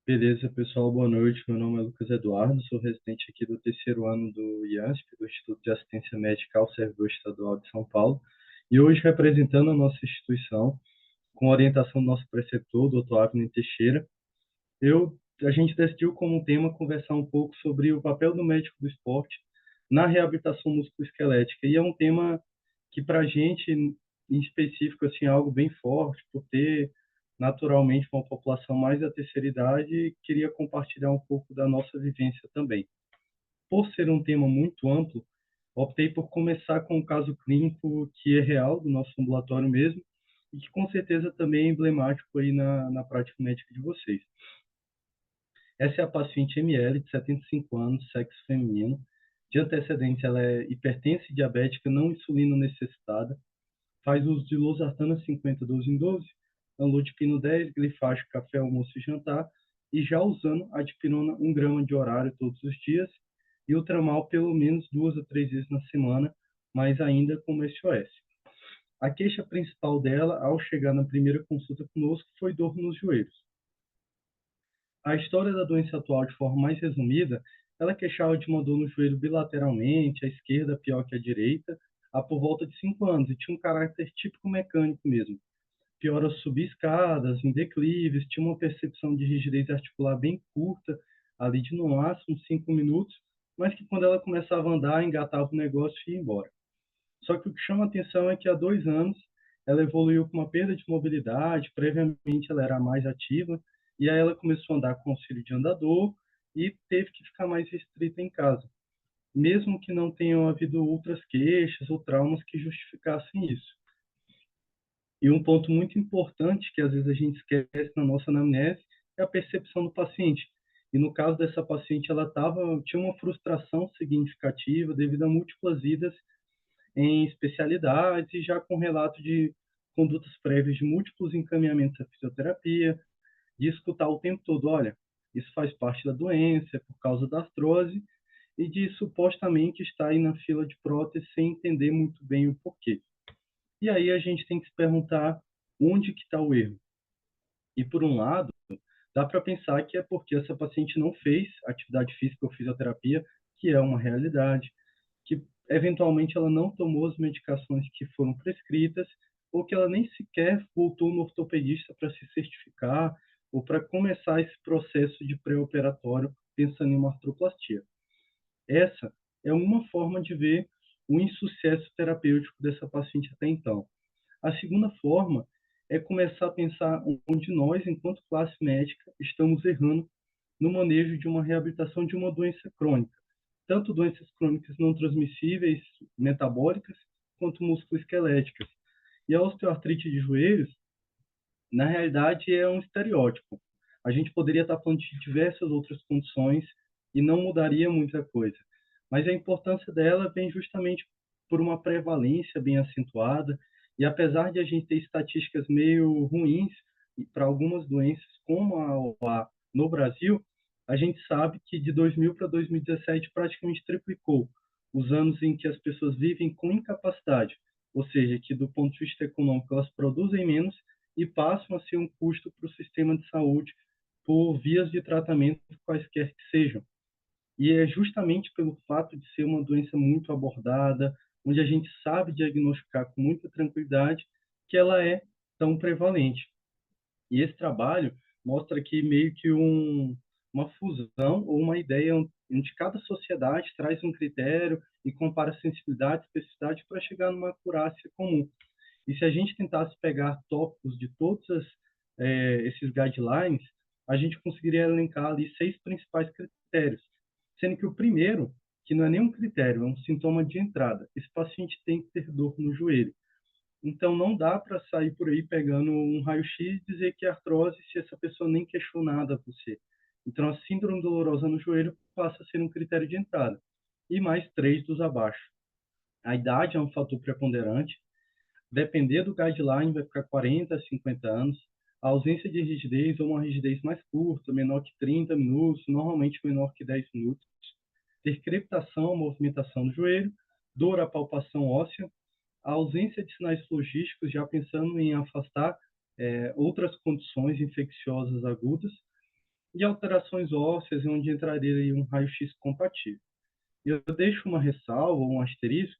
Beleza, pessoal, boa noite. Meu nome é Lucas Eduardo, sou residente aqui do terceiro ano do IANSP, do Instituto de Assistência Médica ao Servidor Estadual de São Paulo, e hoje representando a nossa instituição, com a orientação do nosso preceptor, Dr. Avner Teixeira, a gente decidiu como tema conversar um pouco sobre o papel do médico do esporte na reabilitação musculoesquelética, e é um tema que para a gente, em específico, assim, é algo bem forte, por ter naturalmente uma população mais da terceira idade, e queria compartilhar um pouco da nossa vivência também. Por ser um tema muito amplo, optei por começar com um caso clínico que é real, do nosso ambulatório mesmo, e que com certeza também é emblemático aí na prática médica de vocês. Essa é a paciente ML, de 75 anos, sexo feminino. De antecedentes, ela é hipertensa e diabética não insulino necessitada, faz uso de losartana 50 12 em 12, anlodipino 10, glifage, café, almoço e jantar, e já usando a dipirona 1 grama de horário todos os dias, e o tramal pelo menos 2 a 3 vezes na semana, mas ainda com SOS. A queixa principal dela, ao chegar na primeira consulta conosco, foi dor nos joelhos. A história da doença atual, de forma mais resumida, ela queixava de uma dor no joelho bilateralmente, a esquerda pior que a direita, há por volta de 5 anos, e tinha um caráter típico mecânico mesmo. Pior ao subir escadas, em declives, tinha uma percepção de rigidez articular bem curta, ali de no máximo 5 minutos, mas que quando ela começava a andar, engatava o negócio e ia embora. Só que o que chama a atenção é que há 2 anos ela evoluiu com uma perda de mobilidade, previamente ela era mais ativa, e aí ela começou a andar com auxílio de andador e teve que ficar mais restrita em casa, mesmo que não tenham havido outras queixas ou traumas que justificassem isso. E um ponto muito importante que às vezes a gente esquece na nossa anamnese é a percepção do paciente. E no caso dessa paciente, tinha uma frustração significativa devido a múltiplas idas em especialidades e já com relato de condutas prévias de múltiplos encaminhamentos à fisioterapia, de escutar o tempo todo, olha, isso faz parte da doença, é por causa da artrose, e de supostamente estar aí na fila de prótese sem entender muito bem o porquê. E aí a gente tem que se perguntar onde que está o erro. E por um lado, dá para pensar que é porque essa paciente não fez atividade física ou fisioterapia, que é uma realidade, que eventualmente ela não tomou as medicações que foram prescritas, ou que ela nem sequer voltou no ortopedista para se certificar ou para começar esse processo de pré-operatório pensando em uma artroplastia. Essa é uma forma de ver o insucesso terapêutico dessa paciente até então. A segunda forma é começar a pensar onde nós, enquanto classe médica, estamos errando no manejo de uma reabilitação de uma doença crônica, tanto doenças crônicas não transmissíveis, metabólicas, quanto musculoesqueléticas. E a osteoartrite de joelhos, na realidade, é um estereótipo. A gente poderia estar falando de diversas outras condições e não mudaria muita coisa. Mas a importância dela vem justamente por uma prevalência bem acentuada, e apesar de a gente ter estatísticas meio ruins para algumas doenças, como a OA no Brasil, a gente sabe que de 2000 para 2017 praticamente triplicou os anos em que as pessoas vivem com incapacidade, ou seja, que do ponto de vista econômico elas produzem menos e passam a ser um custo para o sistema de saúde por vias de tratamento quaisquer que sejam. E é justamente pelo fato de ser uma doença muito abordada, onde a gente sabe diagnosticar com muita tranquilidade, que ela é tão prevalente. E esse trabalho mostra aqui meio que uma fusão ou uma ideia onde cada sociedade traz um critério e compara sensibilidade e especificidade para chegar numa acurácia comum. E se a gente tentasse pegar tópicos de todos esses guidelines, a gente conseguiria elencar ali 6 principais critérios, sendo que o primeiro, que não é nenhum critério, é um sintoma de entrada. Esse paciente tem que ter dor no joelho. Então, não dá para sair por aí pegando um raio-x e dizer que é artrose se essa pessoa nem queixou nada a você. Então, a síndrome dolorosa no joelho passa a ser um critério de entrada. E mais 3 dos abaixo. A idade é um fator preponderante. Depender do guideline, vai ficar 40 a 50 anos. A ausência de rigidez ou uma rigidez mais curta, menor que 30 minutos, normalmente menor que 10 minutos. Ter crepitação, movimentação do joelho, dor à palpação óssea, a ausência de sinais logísticos, já pensando em afastar outras condições infecciosas agudas, e alterações ósseas, onde entraria um raio-x compatível. E eu deixo uma ressalva, um asterisco,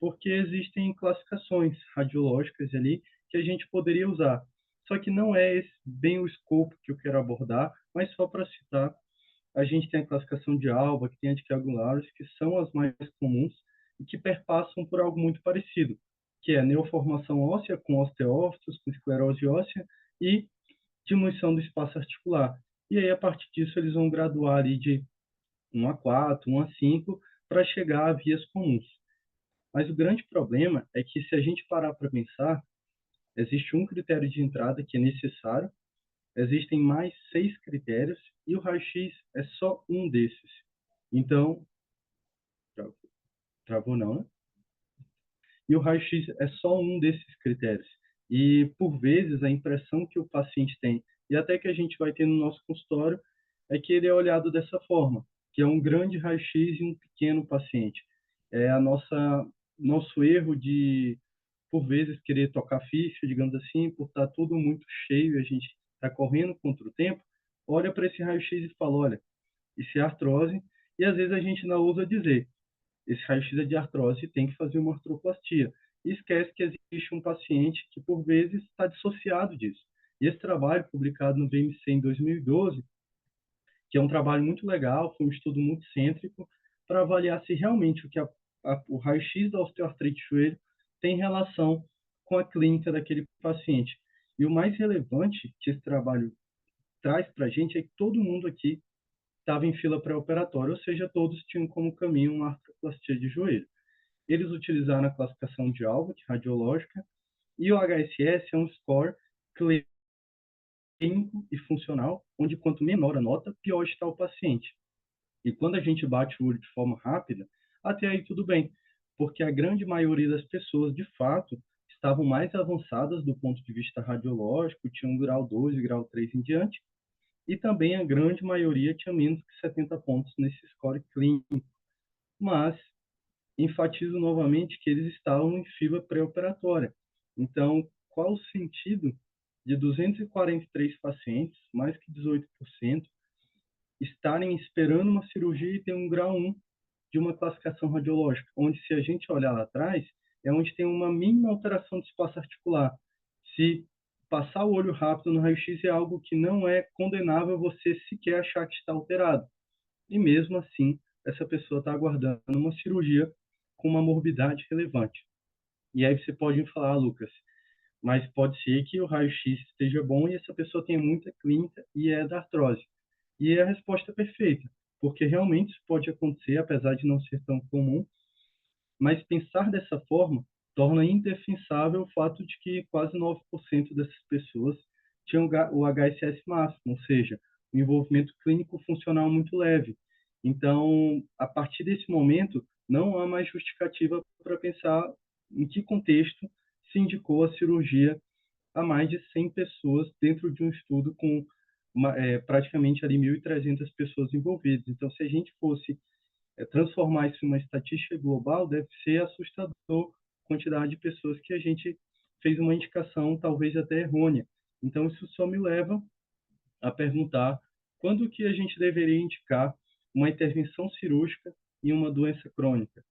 porque existem classificações radiológicas ali que a gente poderia usar. Só que não é esse bem o escopo que eu quero abordar, mas só para citar, a gente tem a classificação de Alba, que tem anticoagulares, que são as mais comuns e que perpassam por algo muito parecido, que é neoformação óssea com osteófitos, com esclerose óssea e diminuição do espaço articular. E aí, a partir disso, eles vão graduar ali de 1 a 4, 1 a 5, para chegar a vias comuns. Mas o grande problema é que, se a gente parar para pensar, existe um critério de entrada que é necessário, existem mais 6 critérios e o raio-x é só um desses. Então, travou não, né? E o raio-x é só um desses critérios. E, por vezes, a impressão que o paciente tem, e até que a gente vai ter no nosso consultório, é que ele é olhado dessa forma, que é um grande raio-x e um pequeno paciente. É a nosso erro de, por vezes, querer tocar ficha, digamos assim, por estar tudo muito cheio e a gente está correndo contra o tempo, olha para esse raio-x e fala, olha, isso é artrose, e às vezes a gente não ousa dizer, esse raio-x é de artrose e tem que fazer uma artroplastia. E esquece que existe um paciente que, por vezes, está dissociado disso. E esse trabalho, publicado no BMC em 2012, que é um trabalho muito legal, foi um estudo muito cêntrico, para avaliar se realmente o raio-x da osteoartrite do joelho tem relação com a clínica daquele paciente. E o mais relevante que esse trabalho traz para a gente é que todo mundo aqui estava em fila pré-operatória, ou seja, todos tinham como caminho uma artroplastia de joelho. Eles utilizaram a classificação de Albert, radiológica, e o HSS é um score clínico e funcional, onde quanto menor a nota, pior está o paciente. E quando a gente bate o olho de forma rápida, até aí tudo bem, porque a grande maioria das pessoas, de fato, estavam mais avançadas do ponto de vista radiológico, tinham grau 2 e grau 3 em diante, e também a grande maioria tinha menos que 70 pontos nesse score clínico. Mas enfatizo novamente que eles estavam em fila pré-operatória. Então, qual o sentido de 243 pacientes, mais que 18%, estarem esperando uma cirurgia e ter um grau 1 de uma classificação radiológica, onde, se a gente olhar lá atrás, é onde tem uma mínima alteração do espaço articular. Se passar o olho rápido no raio-x é algo que não é condenável você sequer achar que está alterado. E mesmo assim, essa pessoa está aguardando uma cirurgia com uma morbidade relevante. E aí você pode me falar, Lucas, mas pode ser que o raio-x esteja bom e essa pessoa tenha muita clínica e é da artrose. E a resposta é perfeita, porque realmente isso pode acontecer, apesar de não ser tão comum, mas pensar dessa forma torna indefensável o fato de que quase 9% dessas pessoas tinham o HSS máximo, ou seja, um envolvimento clínico funcional muito leve. Então, a partir desse momento, não há mais justificativa para pensar em que contexto se indicou a cirurgia a mais de 100 pessoas dentro de um estudo com praticamente ali 1.300 pessoas envolvidas. Então, se a gente fosse transformar isso em uma estatística global, deve ser assustador a quantidade de pessoas que a gente fez uma indicação talvez até errônea. Então, isso só me leva a perguntar quando que a gente deveria indicar uma intervenção cirúrgica em uma doença crônica.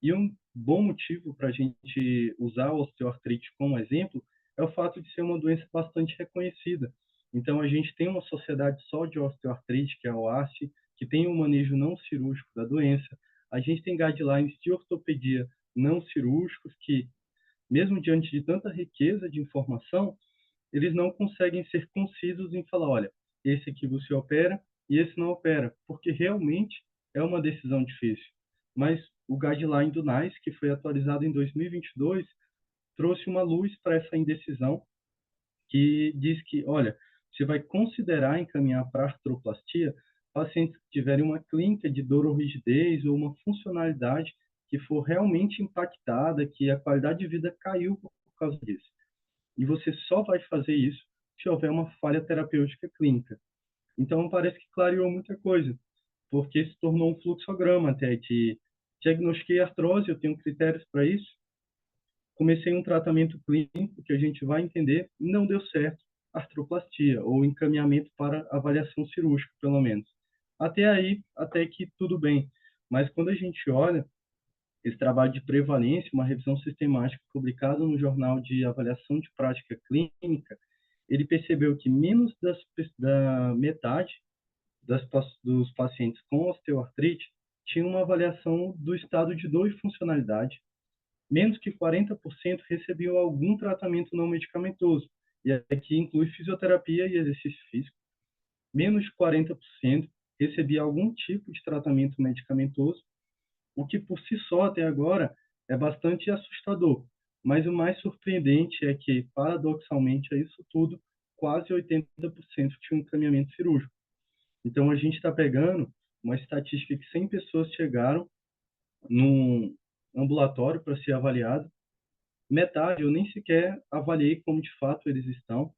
E um bom motivo para a gente usar a osteoartrite como exemplo é o fato de ser uma doença bastante reconhecida. Então, a gente tem uma sociedade só de osteoartrite, que é a OASC, que tem um manejo não cirúrgico da doença. A gente tem guidelines de ortopedia não cirúrgicos que, mesmo diante de tanta riqueza de informação, eles não conseguem ser concisos em falar, olha, esse aqui você opera e esse não opera, porque realmente é uma decisão difícil. Mas o guideline do NICE, que foi atualizado em 2022, trouxe uma luz para essa indecisão, que diz que, olha, você vai considerar encaminhar para artroplastia pacientes que tiverem uma clínica de dor ou rigidez ou uma funcionalidade que for realmente impactada, que a qualidade de vida caiu por causa disso. E você só vai fazer isso se houver uma falha terapêutica clínica. Então, parece que clareou muita coisa, porque se tornou um fluxograma até de diagnostiquei artrose, eu tenho critérios para isso, comecei um tratamento clínico que a gente vai entender, não deu certo. artroplastia, ou encaminhamento para avaliação cirúrgica, pelo menos. Até aí, até que tudo bem. Mas quando a gente olha esse trabalho de prevalência, uma revisão sistemática publicada no Jornal de Avaliação de Prática Clínica, ele percebeu que menos da metade dos pacientes com osteoartrite tinham uma avaliação do estado de dor e funcionalidade. Menos que 40% recebiam algum tratamento não medicamentoso, e aqui inclui fisioterapia e exercício físico. Menos de 40% recebia algum tipo de tratamento medicamentoso, o que por si só até agora é bastante assustador. Mas o mais surpreendente é que, paradoxalmente, a isso tudo, quase 80% tinha um encaminhamento cirúrgico. Então, a gente está pegando uma estatística que 100 pessoas chegaram num ambulatório para ser avaliado. Metade eu nem sequer avaliei como de fato eles estão.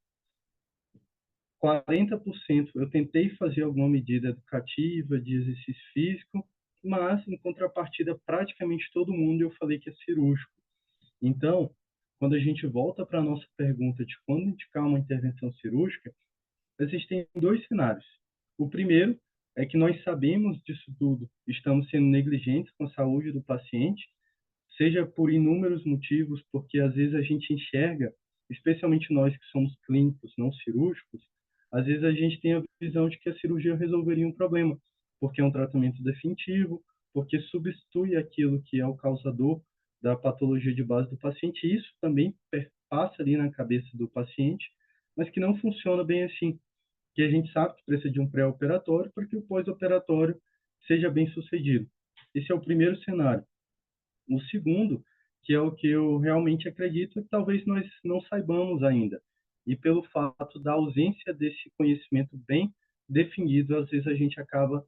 40% eu tentei fazer alguma medida educativa, de exercício físico, mas, em contrapartida, praticamente todo mundo eu falei que é cirúrgico. Então, quando a gente volta para a nossa pergunta de quando indicar uma intervenção cirúrgica, existem dois cenários. O primeiro é que nós sabemos disso tudo, estamos sendo negligentes com a saúde do paciente, seja por inúmeros motivos, porque às vezes a gente enxerga, especialmente nós que somos clínicos, não cirúrgicos, às vezes a gente tem a visão de que a cirurgia resolveria um problema, porque é um tratamento definitivo, porque substitui aquilo que é o causador da patologia de base do paciente, e isso também passa ali na cabeça do paciente, mas que não funciona bem assim, que a gente sabe que precisa de um pré-operatório para que o pós-operatório seja bem sucedido. Esse é o primeiro cenário. O segundo, que é o que eu realmente acredito, é que talvez nós não saibamos ainda. E pelo fato da ausência desse conhecimento bem definido, às vezes a gente acaba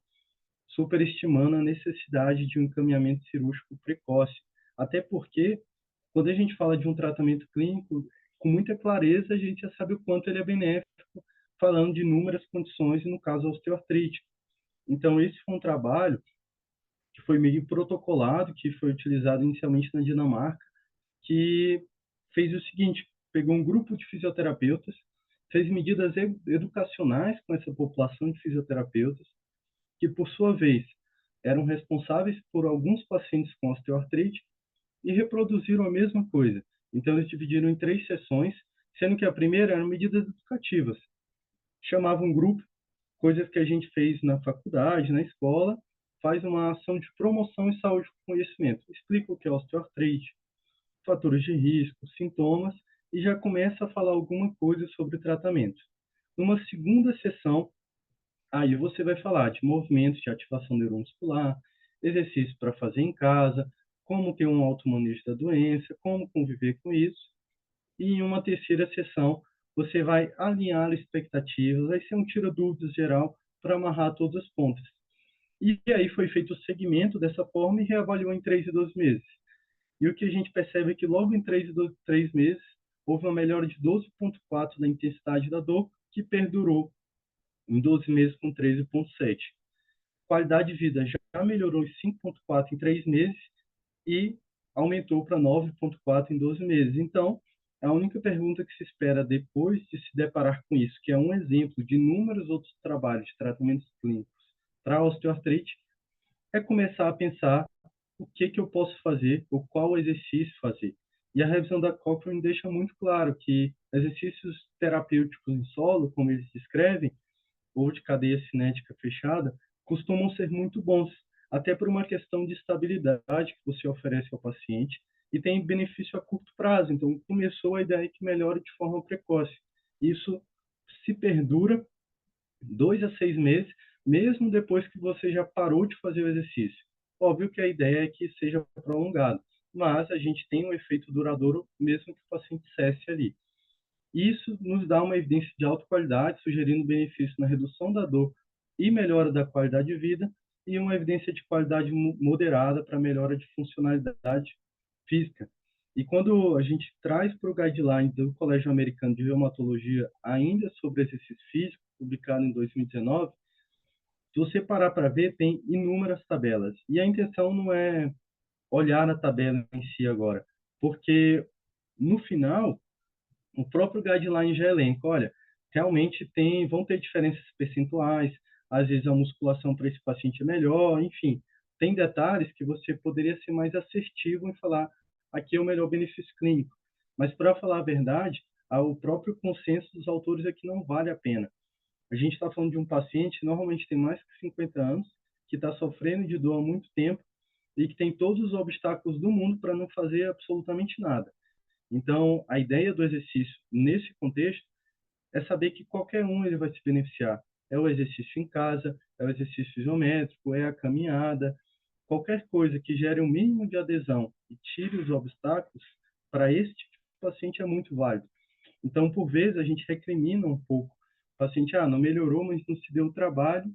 superestimando a necessidade de um encaminhamento cirúrgico precoce. Até porque, quando a gente fala de um tratamento clínico, com muita clareza a gente já sabe o quanto ele é benéfico, falando de inúmeras condições, e no caso a osteoartrite. Então, esse foi um trabalho que foi meio protocolado, que foi utilizado inicialmente na Dinamarca, que fez o seguinte: pegou um grupo de fisioterapeutas, fez medidas educacionais com essa população de fisioterapeutas, que por sua vez eram responsáveis por alguns pacientes com osteoartrite, e reproduziram a mesma coisa. Então eles dividiram em 3 sessões, sendo que a primeira eram medidas educativas. Chamavam um grupo, coisas que a gente fez na faculdade, na escola, faz uma ação de promoção e saúde com conhecimento. Explica o que é osteoartrite, fatores de risco, sintomas, e já começa a falar alguma coisa sobre o tratamento. Numa segunda sessão, aí você vai falar de movimentos de ativação neuromuscular, exercícios para fazer em casa, como ter um automanejo da doença, como conviver com isso. E em uma terceira sessão, você vai alinhar expectativas, vai ser um tira-dúvidas geral para amarrar todas as pontas. E aí foi feito o segmento dessa forma e reavaliou em 3 e 12 meses. E o que a gente percebe é que logo em 3 meses, houve uma melhora de 12,4 da intensidade da dor, que perdurou em 12 meses com 13,7. Qualidade de vida já melhorou em 5,4 em 3 meses e aumentou para 9,4 em 12 meses. Então, a única pergunta que se espera depois de se deparar com isso, que é um exemplo de inúmeros outros trabalhos de tratamentos clínicos para a osteoartrite, é começar a pensar o que eu posso fazer, ou qual exercício fazer. E a revisão da Cochrane deixa muito claro que exercícios terapêuticos em solo, como eles descrevem, ou de cadeia cinética fechada, costumam ser muito bons, até por uma questão de estabilidade que você oferece ao paciente e tem benefício a curto prazo. Então, começou a ideia que melhora de forma precoce. Isso se perdura 2 a 6 meses, mesmo depois que você já parou de fazer o exercício. Óbvio que a ideia é que seja prolongado, mas a gente tem um efeito duradouro mesmo que o paciente cesse ali. Isso nos dá uma evidência de alta qualidade, sugerindo benefício na redução da dor e melhora da qualidade de vida, e uma evidência de qualidade moderada para melhora de funcionalidade física. E quando a gente traz para o guideline do Colégio Americano de Reumatologia, ainda sobre exercício físico, publicado em 2019, se você parar para ver, tem inúmeras tabelas. E a intenção não é olhar a tabela em si agora, porque no final o próprio guideline já elenca, olha, realmente vão ter diferenças percentuais, às vezes a musculação para esse paciente é melhor, enfim, tem detalhes que você poderia ser mais assertivo em falar, aqui é o melhor benefício clínico. Mas, para falar a verdade, o próprio consenso dos autores é que não vale a pena. A gente está falando de um paciente que normalmente tem mais que 50 anos, que está sofrendo de dor há muito tempo e que tem todos os obstáculos do mundo para não fazer absolutamente nada. Então, a ideia do exercício nesse contexto é saber que qualquer um ele vai se beneficiar. É o exercício em casa, é o exercício isométrico, é a caminhada, qualquer coisa que gere um mínimo de adesão e tire os obstáculos, para esse tipo de paciente é muito válido. Então, por vezes, a gente recrimina um pouco. O paciente, não melhorou, mas não se deu o trabalho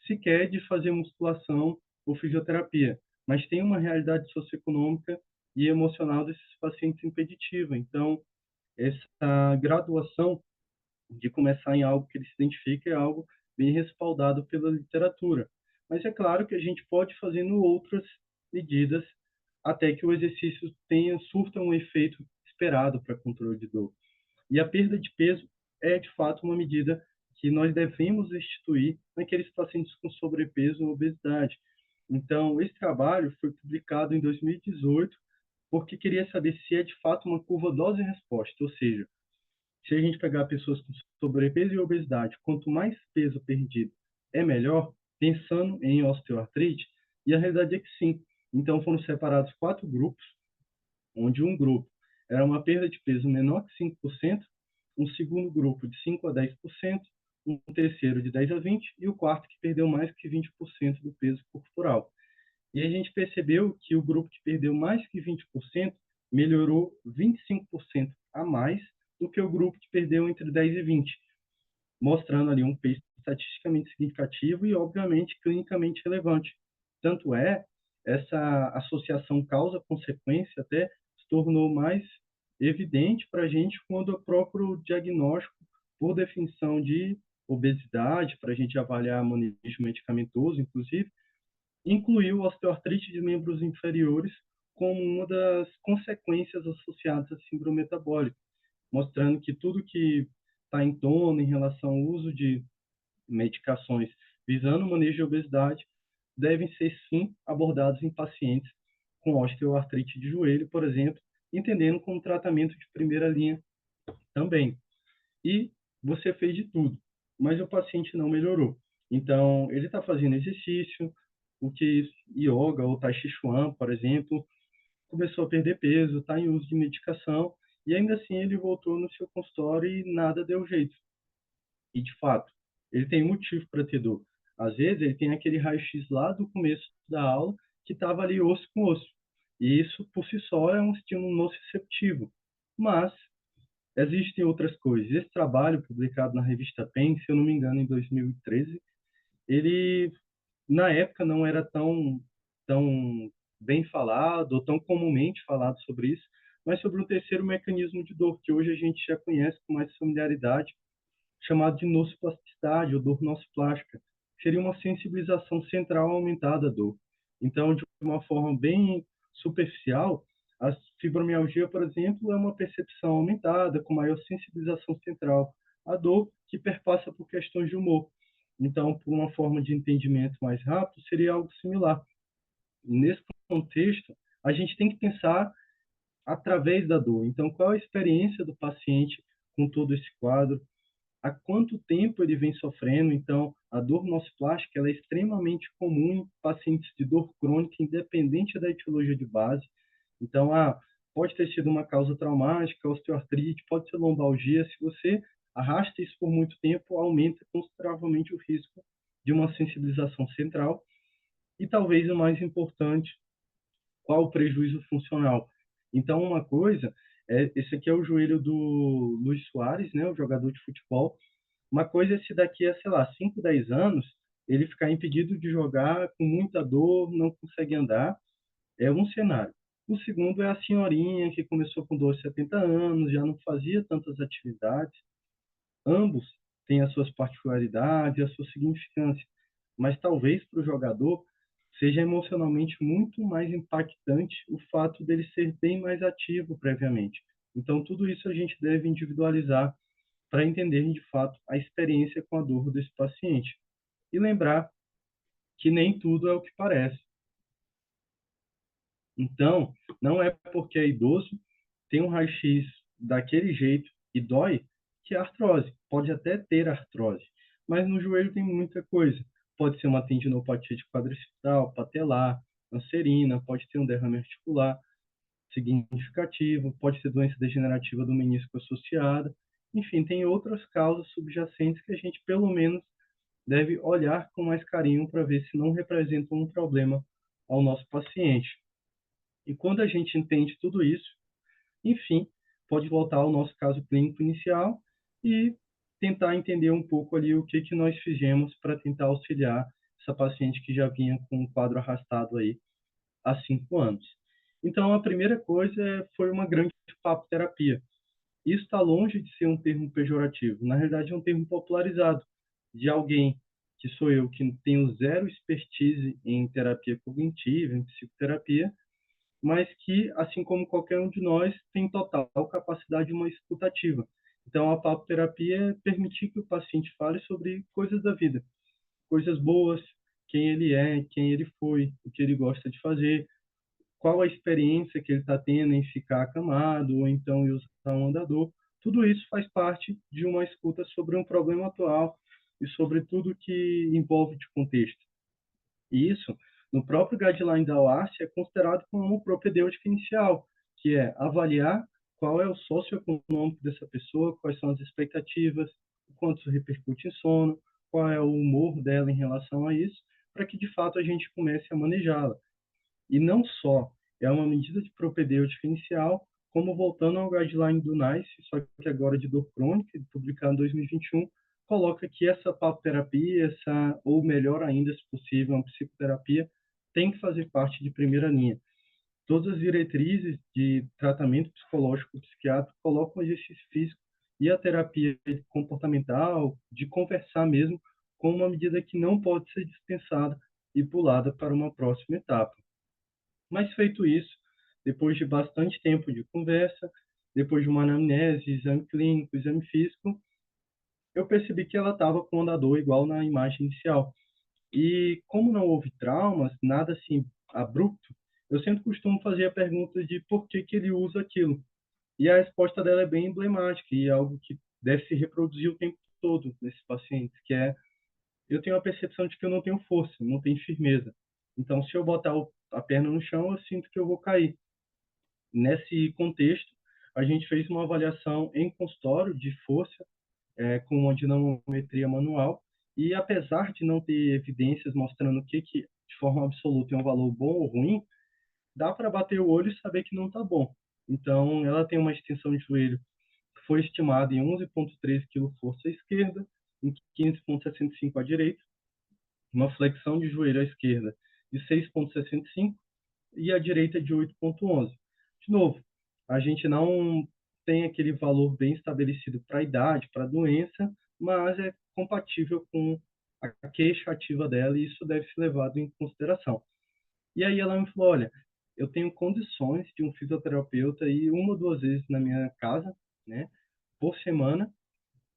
sequer de fazer musculação ou fisioterapia. Mas tem uma realidade socioeconômica e emocional desses pacientes impeditiva. Então, essa graduação de começar em algo que ele se identifica é algo bem respaldado pela literatura. Mas é claro que a gente pode fazendo outras medidas até que o exercício surta um efeito esperado para controle de dor. E a perda de peso é, de fato, uma medida que nós devemos instituir naqueles pacientes com sobrepeso ou obesidade. Então, esse trabalho foi publicado em 2018 porque queria saber se é, de fato, uma curva dose-resposta, ou seja, se a gente pegar pessoas com sobrepeso e obesidade, quanto mais peso perdido é melhor, pensando em osteoartrite, e a realidade é que sim. Então foram separados 4 grupos, onde um grupo era uma perda de peso menor que 5%, um segundo grupo de 5 a 10%, um terceiro de 10 a 20% e o quarto que perdeu mais que 20% do peso corporal. E a gente percebeu que o grupo que perdeu mais que 20% melhorou 25% a mais do que o grupo que perdeu entre 10 e 20, mostrando ali um peso estatisticamente significativo e, obviamente, clinicamente relevante. Tanto é, essa associação causa-consequência até se tornou mais evidente para a gente quando o próprio diagnóstico, por definição de obesidade, para a gente avaliar manejo medicamentoso, inclusive, incluiu osteoartrite de membros inferiores como uma das consequências associadas à síndrome metabólica, mostrando que tudo que está em torno em relação ao uso de medicações visando o manejo de obesidade devem ser, sim, abordados em pacientes com osteoartrite de joelho, por exemplo, entendendo como tratamento de primeira linha também. E você fez de tudo, mas o paciente não melhorou. Então, ele está fazendo exercício, o que yoga ou tai chi chuan, por exemplo, começou a perder peso, está em uso de medicação, e ainda assim ele voltou no seu consultório e nada deu jeito. E, de fato, ele tem motivo para ter dor. Às vezes, ele tem aquele raio-x lá do começo da aula que estava ali osso com osso. E isso, por si só, é um estímulo nociceptivo. Mas existem outras coisas. Esse trabalho, publicado na revista PEN, se eu não me engano, em 2013, ele, na época, não era tão bem falado, ou tão comumente falado sobre isso, mas sobre o terceiro mecanismo de dor, que hoje a gente já conhece com mais familiaridade, chamado de nociplasticidade ou dor nociplástica. Seria uma sensibilização central aumentada à dor. Então, de uma forma bem superficial, a fibromialgia, por exemplo, é uma percepção aumentada, com maior sensibilização central à dor, que perpassa por questões de humor. Então, por uma forma de entendimento mais rápido, seria algo similar. Nesse contexto, a gente tem que pensar através da dor. Então, qual a experiência do paciente com todo esse quadro? Há quanto tempo ele vem sofrendo? Então, a dor nociplástica ela é extremamente comum em pacientes de dor crônica, independente da etiologia de base. Então, pode ter sido uma causa traumática, osteoartrite, pode ser lombalgia. Se você arrasta isso por muito tempo, aumenta consideravelmente o risco de uma sensibilização central. E talvez o mais importante, qual o prejuízo funcional? Então, uma coisa, esse aqui é o joelho do Luis Soares, né, o jogador de futebol. Uma coisa é se daqui a, sei lá, 5, 10 anos, ele ficar impedido de jogar com muita dor, não consegue andar, é um cenário. O segundo é a senhorinha que começou com dor de 70 anos, já não fazia tantas atividades. Ambos têm as suas particularidades, a sua significância, mas talvez para o jogador seja emocionalmente muito mais impactante o fato dele ser bem mais ativo previamente. Então, tudo isso a gente deve individualizar para entender de fato a experiência com a dor desse paciente. E lembrar que nem tudo é o que parece. Então, não é porque é idoso, tem um raio-x daquele jeito e dói, que é artrose. Pode até ter artrose, mas no joelho tem muita coisa. Pode ser uma tendinopatia de quadricipital, patelar, anserina, pode ter um derrame articular significativo, pode ser doença degenerativa do menisco associada. Enfim, tem outras causas subjacentes que a gente, pelo menos, deve olhar com mais carinho para ver se não representam um problema ao nosso paciente. E quando a gente entende tudo isso, enfim, pode voltar ao nosso caso clínico inicial e tentar entender um pouco ali o que nós fizemos para tentar auxiliar essa paciente que já vinha com um quadro arrastado aí há 5 anos. Então, a primeira coisa foi uma grande papo-terapia. Isso está longe de ser um termo pejorativo. Na realidade, é um termo popularizado de alguém que sou eu, que tenho zero expertise em terapia cognitiva, em psicoterapia, mas que, assim como qualquer um de nós, tem total capacidade de uma escutativa. Então, a papoterapia é permitir que o paciente fale sobre coisas da vida, coisas boas, quem ele é, quem ele foi, o que ele gosta de fazer, qual a experiência que ele está tendo em ficar acamado ou então em usar um andador. Tudo isso faz parte de uma escuta sobre um problema atual e sobre tudo que envolve de contexto. E isso, no próprio guideline da OASI, é considerado como propedêutica inicial, que é avaliar qual é o socioeconômico dessa pessoa, quais são as expectativas, o quanto isso repercute em sono, qual é o humor dela em relação a isso, para que de fato a gente comece a manejá-la. E não só é uma medida de propedêutica inicial, como voltando ao guideline do NICE, só que agora de dor crônica, publicado em 2021, coloca que essa papoterapia, ou melhor ainda, se possível, uma psicoterapia, tem que fazer parte de primeira linha. Todas as diretrizes de tratamento psicológico psiquiátrico colocam o exercício físico e a terapia comportamental, de conversar mesmo, como uma medida que não pode ser dispensada e pulada para uma próxima etapa. Mas feito isso, depois de bastante tempo de conversa, depois de uma anamnese, exame clínico, exame físico, eu percebi que ela estava com andador igual na imagem inicial. E como não houve traumas, nada assim abrupto, eu sempre costumo fazer a pergunta de por que ele usa aquilo. E a resposta dela é bem emblemática e é algo que deve se reproduzir o tempo todo nesses pacientes, que é: eu tenho a percepção de que eu não tenho força, não tenho firmeza. Então, se eu botar a perna no chão, eu sinto que eu vou cair. Nesse contexto, a gente fez uma avaliação em consultório de força, com uma dinamometria manual, e apesar de não ter evidências mostrando que de forma absoluta é um valor bom ou ruim, dá para bater o olho e saber que não está bom. Então, ela tem uma extensão de joelho que foi estimada em 11,13 kg força à esquerda, em 15,65 à direita, uma flexão de joelho à esquerda de 6,65 e a direita de 8,11. De novo, a gente não tem aquele valor bem estabelecido para a idade, para a doença, mas é compatível com a queixa ativa dela e isso deve ser levado em consideração. E aí ela me falou: olha, eu tenho condições de um fisioterapeuta ir 1 ou 2 vezes na minha casa, né, por semana.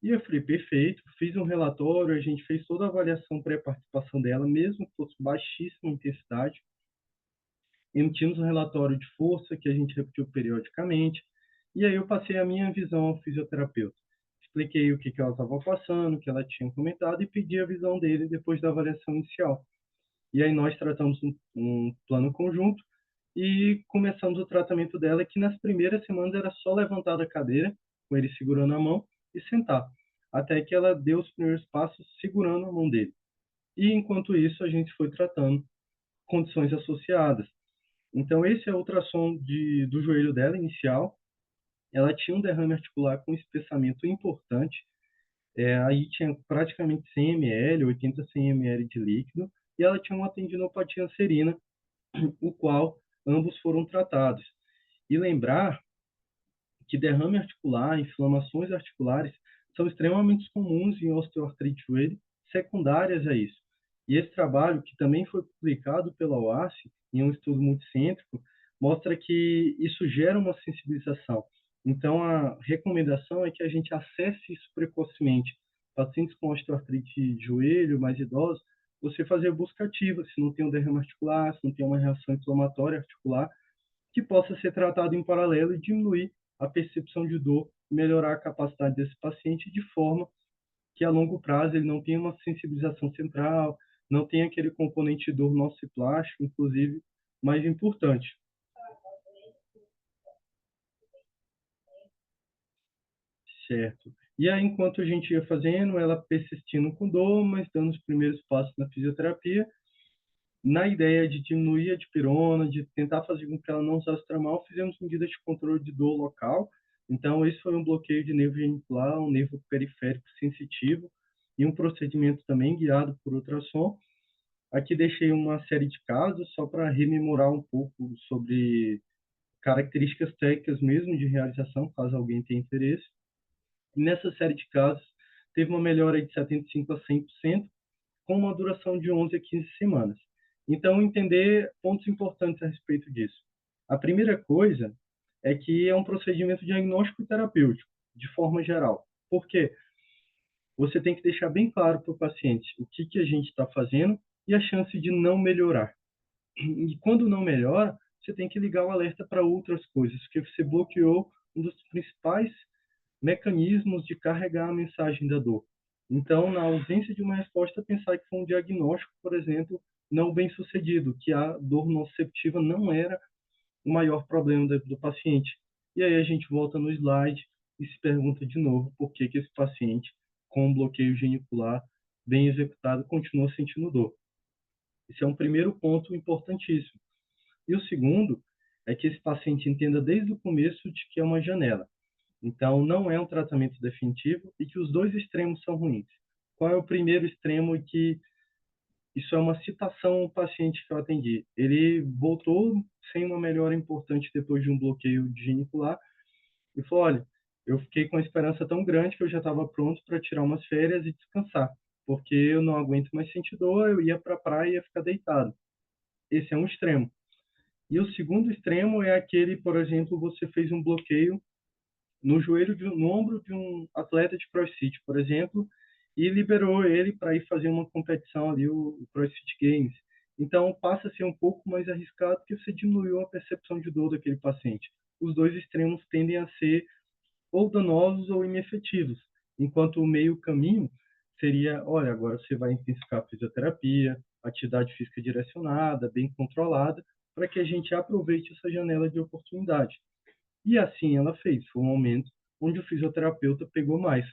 E eu falei: perfeito, fiz um relatório, a gente fez toda a avaliação pré-participação dela, mesmo que fosse baixíssima intensidade, emitimos um relatório de força que a gente repetiu periodicamente, e aí eu passei a minha visão ao fisioterapeuta. Expliquei o que ela estava passando, o que ela tinha comentado, e pedi a visão dele depois da avaliação inicial. E aí nós tratamos um plano conjunto e começamos o tratamento dela, que nas primeiras semanas era só levantar da cadeira, com ele segurando a mão, e sentar, até que ela deu os primeiros passos segurando a mão dele. E enquanto isso, a gente foi tratando condições associadas. Então, esse é o ultrassom do joelho dela inicial. Ela tinha um derrame articular com espessamento importante. Aí tinha praticamente 100 ml, 80 100 ml de líquido. E ela tinha uma tendinopatia anserina, o qual ambos foram tratados. E lembrar que derrame articular, inflamações articulares, são extremamente comuns em osteoartrite de joelho, secundárias a isso. E esse trabalho, que também foi publicado pela OASI, em um estudo multicêntrico, mostra que isso gera uma sensibilização. Então, a recomendação é que a gente acesse isso precocemente. Pacientes com osteoartrite de joelho, mais idosos, você fazer busca ativa, se não tem um derrame articular, se não tem uma reação inflamatória articular, que possa ser tratado em paralelo e diminuir a percepção de dor, melhorar a capacidade desse paciente de forma que a longo prazo ele não tenha uma sensibilização central, não tenha aquele componente de dor nociplástico, inclusive, mais importante. Certo. E aí, enquanto a gente ia fazendo, ela persistindo com dor, mas dando os primeiros passos na fisioterapia, na ideia de diminuir a dipirona, de tentar fazer com que ela não usasse tramal, fizemos medidas de controle de dor local. Então, esse foi um bloqueio de nervo genicular, um nervo periférico sensitivo, e um procedimento também guiado por ultrassom. Aqui deixei uma série de casos só para rememorar um pouco sobre características técnicas mesmo de realização, caso alguém tenha interesse. E nessa série de casos, teve uma melhora de 75% a 100%, com uma duração de 11 a 15 semanas. Então, entender pontos importantes a respeito disso. A primeira coisa é que é um procedimento diagnóstico e terapêutico, de forma geral. Por quê? Você tem que deixar bem claro para o paciente o que a gente está fazendo e a chance de não melhorar. E quando não melhora, você tem que ligar o alerta para outras coisas, porque você bloqueou um dos principais mecanismos de carregar a mensagem da dor. Então, na ausência de uma resposta, pensar que foi um diagnóstico, por exemplo, não bem sucedido, que a dor nociceptiva não era o maior problema do paciente. E aí a gente volta no slide e se pergunta de novo por que esse paciente com um bloqueio genicular bem executado continua sentindo dor. Esse é um primeiro ponto importantíssimo. E o segundo é que esse paciente entenda desde o começo de que é uma janela. Então, não é um tratamento definitivo e que os dois extremos são ruins. Qual é o primeiro extremo e que isso é uma citação ao paciente que eu atendi? Ele voltou sem uma melhora importante depois de um bloqueio genicular e falou, olha, eu fiquei com a esperança tão grande que eu já estava pronto para tirar umas férias e descansar, porque eu não aguento mais sentir dor, eu ia para a praia e ia ficar deitado. Esse é um extremo. E o segundo extremo é aquele, por exemplo, você fez um bloqueio no joelho, no ombro de um atleta de CrossFit, por exemplo, e liberou ele para ir fazer uma competição ali, o CrossFit Games. Então, passa a ser um pouco mais arriscado porque você diminuiu a percepção de dor daquele paciente. Os dois extremos tendem a ser ou danosos ou inefetivos, enquanto o meio caminho seria, olha, agora você vai intensificar a fisioterapia, atividade física direcionada, bem controlada, para que a gente aproveite essa janela de oportunidade. E assim ela fez. Foi um momento onde o fisioterapeuta pegou mais.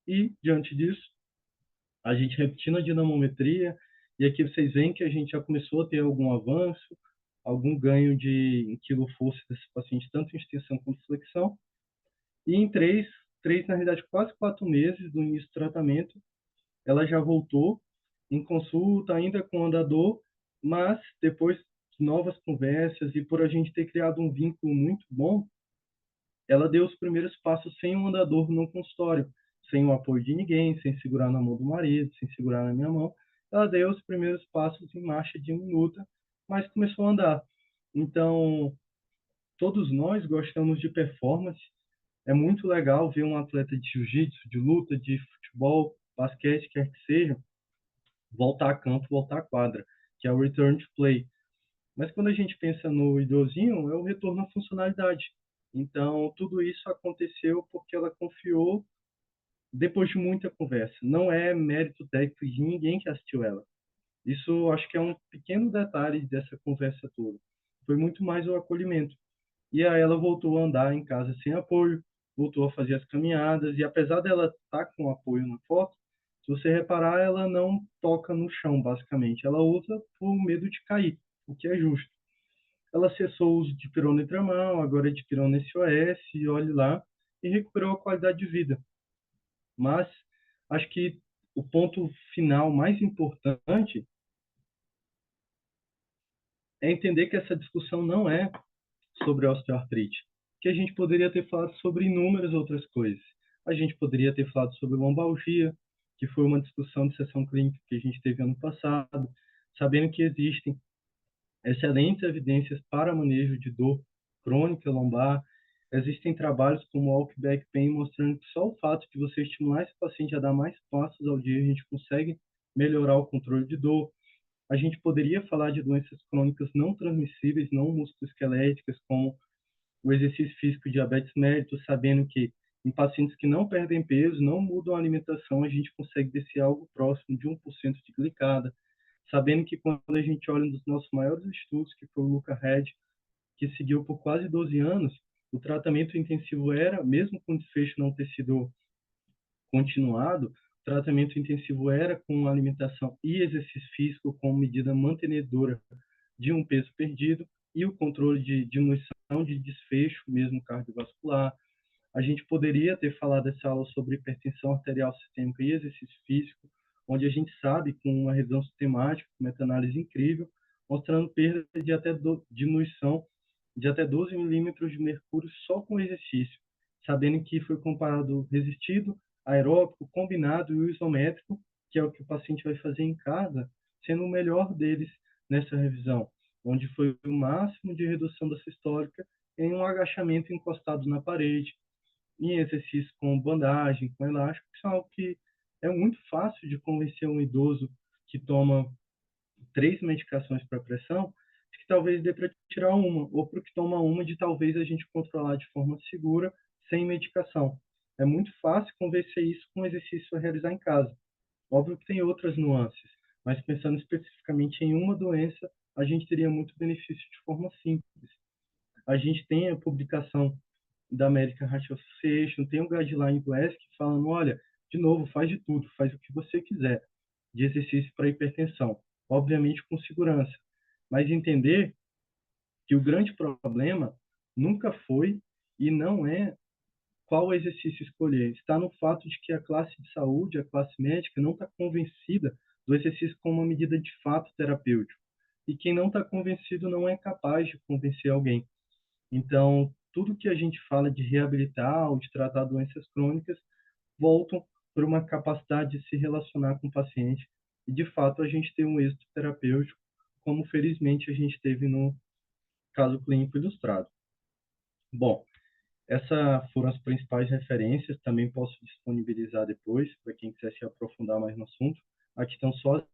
E, diante disso, a gente repetindo a dinamometria, e aqui vocês veem que a gente já começou a ter algum avanço, algum ganho de quilo-força desse paciente, tanto em extensão quanto flexão. E em na realidade, quase 4 meses do início do tratamento, ela já voltou em consulta, ainda com andador, mas depois de novas conversas e por a gente ter criado um vínculo muito bom, ela deu os primeiros passos sem um andador no consultório, sem o apoio de ninguém, sem segurar na mão do marido, sem segurar na minha mão. Ela deu os primeiros passos em marcha de minuta, mas começou a andar. Então, todos nós gostamos de performance. É muito legal ver um atleta de jiu-jitsu, de luta, de futebol, basquete, quer que seja, voltar a campo, voltar à quadra, que é o return to play. Mas quando a gente pensa no idosinho, é o retorno à funcionalidade. Então, tudo isso aconteceu porque ela confiou depois de muita conversa. Não é mérito técnico de ninguém que assistiu ela. Isso acho que é um pequeno detalhe dessa conversa toda. Foi muito mais o acolhimento. E aí ela voltou a andar em casa sem apoio, voltou a fazer as caminhadas, e apesar dela estar com apoio na foto, se você reparar, ela não toca no chão, basicamente. Ela usa por medo de cair, o que é justo. Ela cessou o uso de pirona e tramal, agora é de pirona SOS, e olhe lá, e recuperou a qualidade de vida. Mas acho que o ponto final mais importante é entender que essa discussão não é sobre osteoartrite, que a gente poderia ter falado sobre inúmeras outras coisas. A gente poderia ter falado sobre lombalgia, que foi uma discussão de sessão clínica que a gente teve ano passado, sabendo que existem excelentes evidências para manejo de dor crônica lombar, Existem trabalhos como o Walk-Back Pain mostrando que só o fato de você estimular esse paciente a dar mais passos ao dia, a gente consegue melhorar o controle de dor. A gente poderia falar de doenças crônicas não transmissíveis, não musculoesqueléticas, como o exercício físico e diabetes mellitus, sabendo que em pacientes que não perdem peso, não mudam a alimentação, a gente consegue descer algo próximo de 1% de glicada, sabendo que quando a gente olha um dos nossos maiores estudos, que foi o Luca Red, que seguiu por quase 12 anos, o tratamento intensivo era, mesmo com o desfecho não ter sido continuado, o tratamento intensivo era com alimentação e exercício físico como medida mantenedora de um peso perdido e o controle de diminuição de desfecho, mesmo cardiovascular. A gente poderia ter falado essa aula sobre hipertensão arterial sistêmica e exercício físico, onde a gente sabe, com uma revisão sistemática, uma meta-análise incrível, mostrando perda de até diminuição de até 12 milímetros de mercúrio só com exercício, sabendo que foi comparado resistido, aeróbico, combinado e o isométrico, que é o que o paciente vai fazer em casa, sendo o melhor deles nessa revisão, onde foi o máximo de redução da sistólica em um agachamento encostado na parede, em exercícios com bandagem, com elástico, que são algo que é muito fácil de convencer um idoso que toma 3 medicações para pressão, de que talvez dê para tirar uma, ou para o que toma uma, de talvez a gente controlar de forma segura, sem medicação. É muito fácil convencer isso com exercício a realizar em casa. Óbvio que tem outras nuances, mas pensando especificamente em uma doença, a gente teria muito benefício de forma simples. A gente tem a publicação da American Heart Association, tem um guideline do ESC falando, olha, de novo, faz de tudo, faz o que você quiser de exercício para hipertensão, obviamente com segurança, mas entender que o grande problema nunca foi e não é qual exercício escolher, está no fato de que a classe de saúde, a classe médica, não está convencida do exercício como uma medida de fato terapêutica. E quem não está convencido não é capaz de convencer alguém. Então, tudo que a gente fala de reabilitar ou de tratar doenças crônicas voltam por uma capacidade de se relacionar com o paciente e, de fato, a gente ter um êxito terapêutico, como felizmente a gente teve no caso clínico ilustrado. Bom, essas foram as principais referências, também posso disponibilizar depois, para quem quiser se aprofundar mais no assunto. Aqui estão só